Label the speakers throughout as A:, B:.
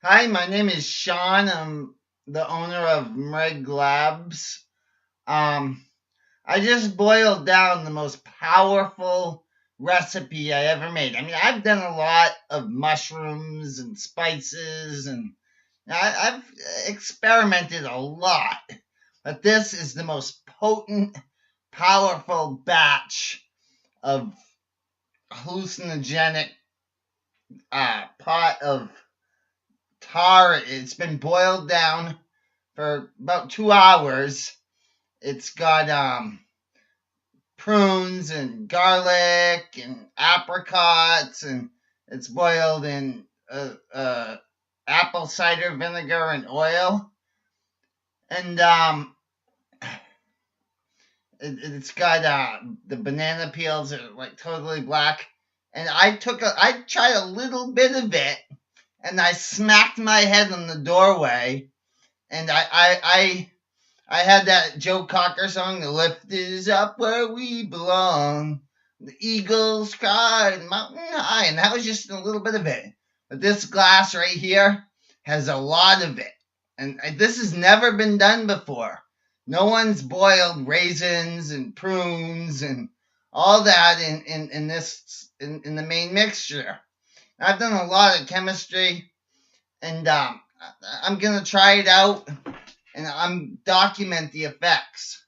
A: Hi, my name is Sean. I'm the owner of Mreg Labs. Um, I just boiled down the most powerful recipe I ever made. I mean, I've done a lot of mushrooms and spices, and I've experimented a lot, but this is the most potent, powerful batch of hallucinogenic pot of tar. It's been boiled down for about 2 hours. It's got prunes and garlic and apricots, and it's boiled in apple cider vinegar and oil. And it's got the banana peels are like totally black. And I tried a little bit of it, and I smacked my head on the doorway, and I had that Joe Cocker song, "The lift is up where we belong. The eagles cry mountain high," and that was just a little bit of it. But this glass right here has a lot of it, and this has never been done before. No one's boiled raisins and prunes and all that in the main mixture. I've done a lot of chemistry, and I'm gonna try it out, and I'm document the effects.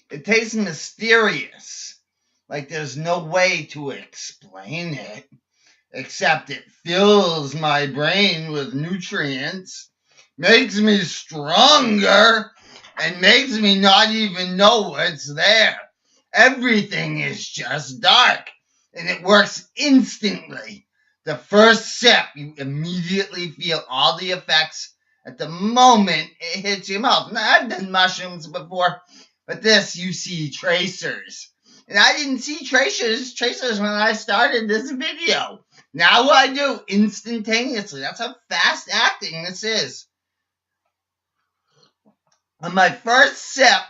A: It tastes mysterious, like there's no way to explain it, except it fills my brain with nutrients, makes me stronger, and makes me not even know what's there. Everything is just dark, and it works instantly. The first sip, you immediately feel all the effects at the moment it hits your mouth. Now, I've done mushrooms before, but this, you see tracers. And I didn't see tracers when I started this video. Now I do, instantaneously. That's how fast acting this is. On my first sip,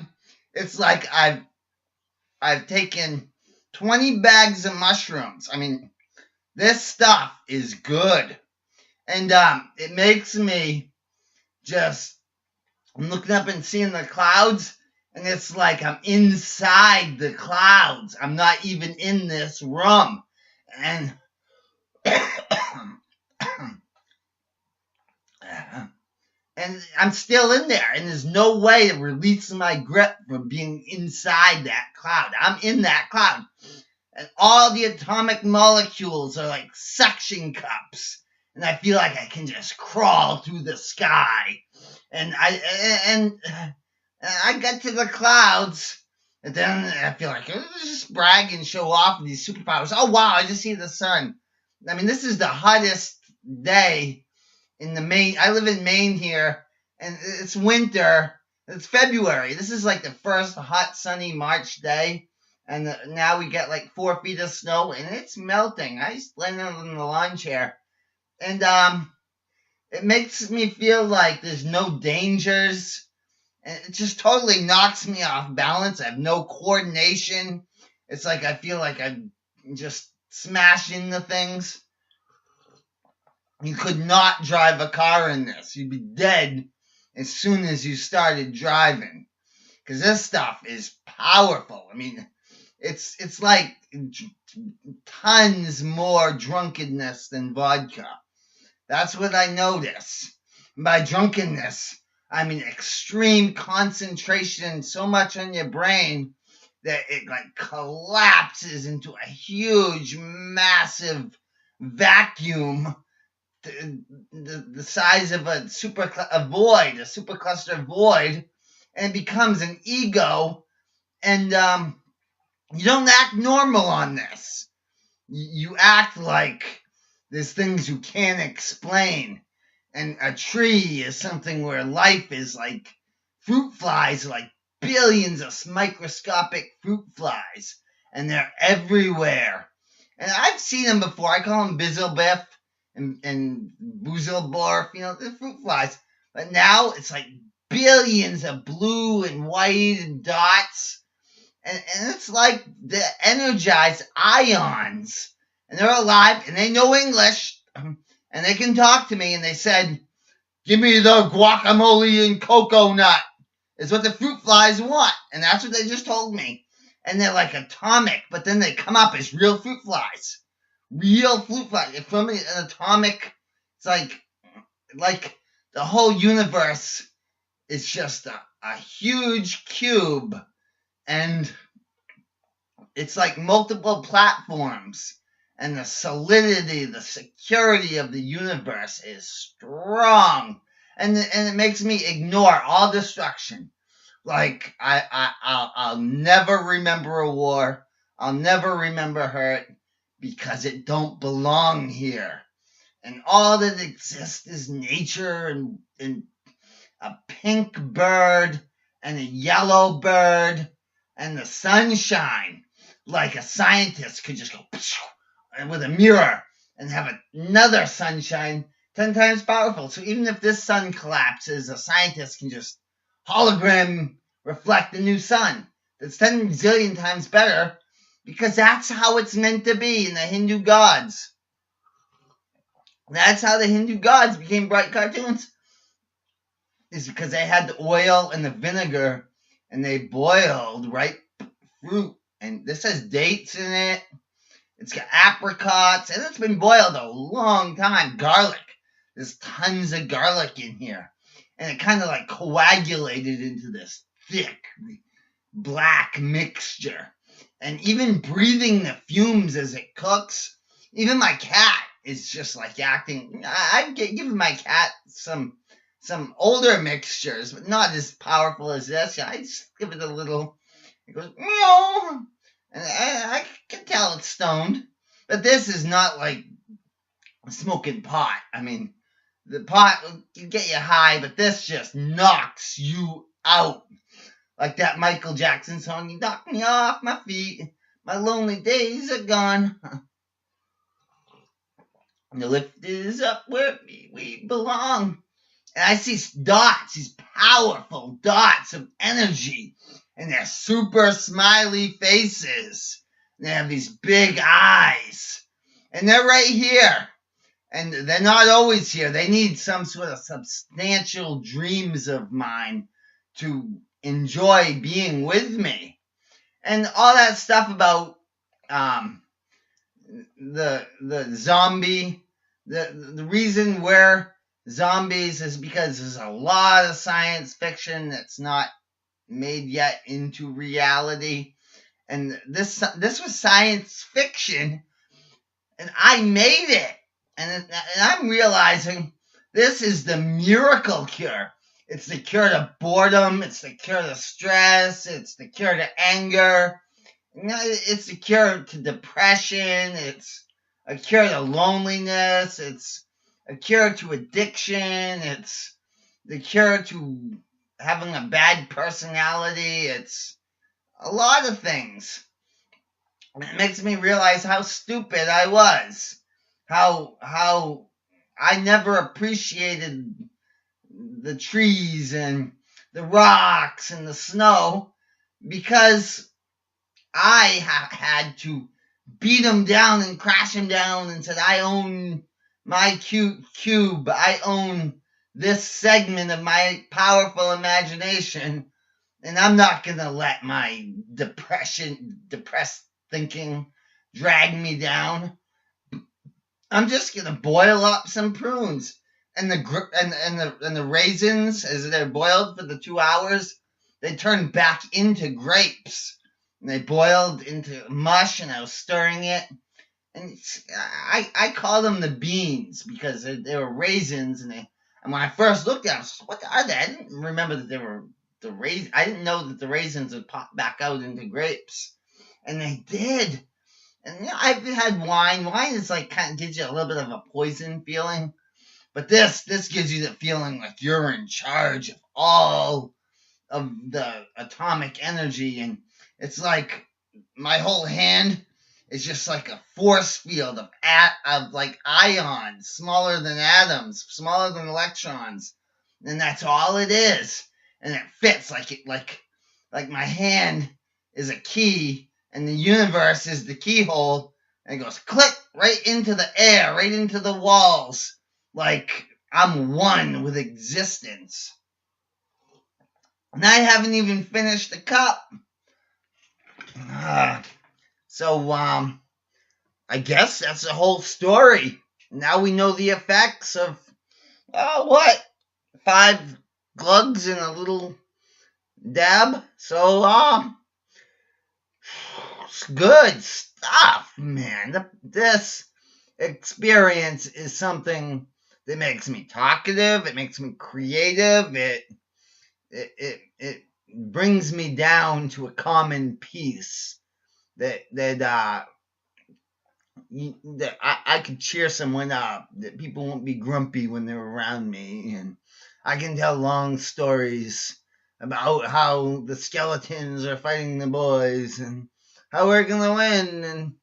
A: it's like I've taken 20 bags of mushrooms. I mean, this stuff is good. And it makes me just, I'm looking up and seeing the clouds, and it's like I'm inside the clouds. I'm not even in this room. And and I'm still in there, and there's no way to release my grip from being inside that cloud. I'm in that cloud, and all the atomic molecules are like suction cups, and I feel like I can just crawl through the sky. And I get to the clouds, and then I feel like let's just brag and show off these superpowers. Oh wow, I just see the sun. I mean, this is the hottest day in the Maine. I live in Maine here, and it's winter. It's February. This is like the first hot, sunny March day, and now we get like 4 feet of snow, and it's melting. I just landed on the lawn chair, and it makes me feel like there's no dangers. And it just totally knocks me off balance. I have no coordination. It's like I feel like I'm just smashing the things. You could not drive a car in this. You'd be dead as soon as you started driving. Because this stuff is powerful. I mean, it's like tons more drunkenness than vodka. That's what I notice. And by drunkenness, I mean extreme concentration so much on your brain that it like collapses into a huge, massive vacuum, the size of a supercluster void, and becomes an ego. And you don't act normal on this. You act like there's things you can't explain. And a tree is something where life is like fruit flies, like billions of microscopic fruit flies, and they're everywhere. And I've seen them before. I call them bizzlebiff and boozelborf, the fruit flies. But now it's like billions of blue and white and dots, and it's like the energized ions, and they're alive, and they know English, and they can talk to me, and they said, "Give me the guacamole and cocoa nut," is what the fruit flies want, and that's what they just told me. And they're like atomic, but then they come up as real fruit flies. Real fruit flies. From an atomic, it's like the whole universe is just a huge cube, and it's like multiple platforms, and the solidity, the security of the universe is strong, and it makes me ignore all destruction. Like I'll never remember a war. I'll never remember hurt because it don't belong here. And all that exists is nature and a pink bird and a yellow bird and the sunshine. Like a scientist could just go with a mirror and have another sunshine 10 times powerful. So even if this sun collapses, a scientist can just hologram reflect the new sun. That's 10 zillion times better because that's how it's meant to be in the Hindu gods. That's how the Hindu gods became bright cartoons. Is because they had the oil and the vinegar and they boiled ripe fruit. And this has dates in it. It's got apricots and it's been boiled a long time. Garlic. There's tons of garlic in here. And it kind of like coagulated into this thick black mixture. And even breathing the fumes as it cooks, even my cat is just like acting. I've given my cat some older mixtures, but not as powerful as this. I just give it a little. It goes meow, and I can tell it's stoned. But this is not like smoking pot. I mean, the pot can get you high, but this just knocks you out. Like that Michael Jackson song, "You knock me off my feet, my lonely days are gone. And the lift is up where we belong." And I see dots, these powerful dots of energy, and they're super smiley faces. And they have these big eyes, and they're right here. And they're not always here. They need some sort of substantial dreams of mine to enjoy being with me. And all that stuff about the zombie, the reason we're zombies is because there's a lot of science fiction that's not made yet into reality. And this was science fiction, and I made it. And I'm realizing this is the miracle cure. It's the cure to boredom. It's the cure to stress. It's the cure to anger. It's the cure to depression. It's a cure to loneliness. It's a cure to addiction. It's the cure to having a bad personality. It's a lot of things. And it makes me realize how stupid I was. How I never appreciated the trees and the rocks and the snow because I had to beat them down and crash them down and said, I own my cube. I own this segment of my powerful imagination, and I'm not going to let my depressed thinking drag me down. I'm just going to boil up some prunes. And the raisins, as they're boiled for the 2 hours, they turn back into grapes. And they boiled into mush, and I was stirring it. And I call them the beans because they were raisins. And when I first looked at them, I was like, what are they? I didn't remember that they were the raisins. I didn't know that the raisins would pop back out into grapes. And they did. And I've had wine. Wine is like kind of gives you a little bit of a poison feeling. But this gives you the feeling like you're in charge of all of the atomic energy. And it's like my whole hand is just like a force field of like ions, smaller than atoms, smaller than electrons. And that's all it is. And it fits like my hand is a key, and the universe is the keyhole, and it goes click right into the air, right into the walls, like I'm one with existence. And I haven't even finished the cup. So, I guess that's the whole story. Now we know the effects of, what? 5 glugs in a little dab. So, it's good stuff, man. This experience is something that makes me talkative. It makes me creative. It brings me down to a common peace that I could cheer someone up, that people won't be grumpy when they're around me, and I can tell long stories about how the skeletons are fighting the boys and how we're gonna win and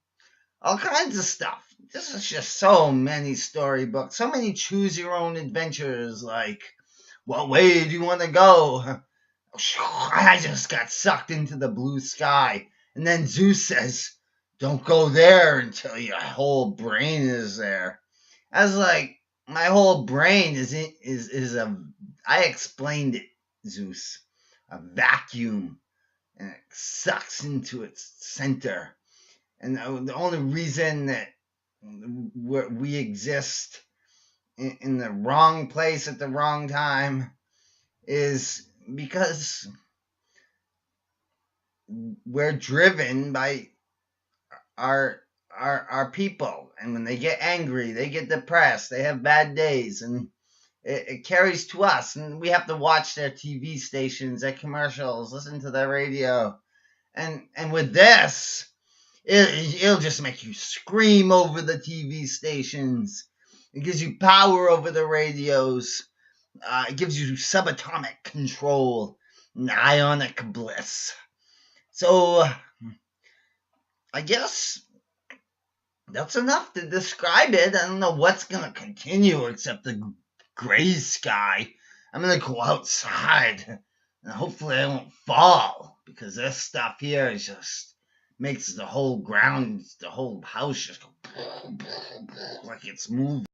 A: all kinds of stuff. This is just so many storybooks, so many choose your own adventures, like, what way do you want to go? I just got sucked into the blue sky. And then Zeus says, don't go there until your whole brain is there. I was like, my whole brain is I explained it, Zeus, a vacuum, and it sucks into its center. And the only reason that we exist in the wrong place at the wrong time is because we're driven by our people, and when they get angry, they get depressed, they have bad days, and it carries to us, and we have to watch their TV stations, their commercials, listen to their radio, and with this, it'll just make you scream over the TV stations. It gives you power over the radios. It gives you subatomic control and ionic bliss. So, I guess that's enough to describe it. I don't know what's going to continue except the gray sky. I'm going to go outside and hopefully I won't fall, because this stuff here is just makes the whole ground, the whole house just go like it's moving.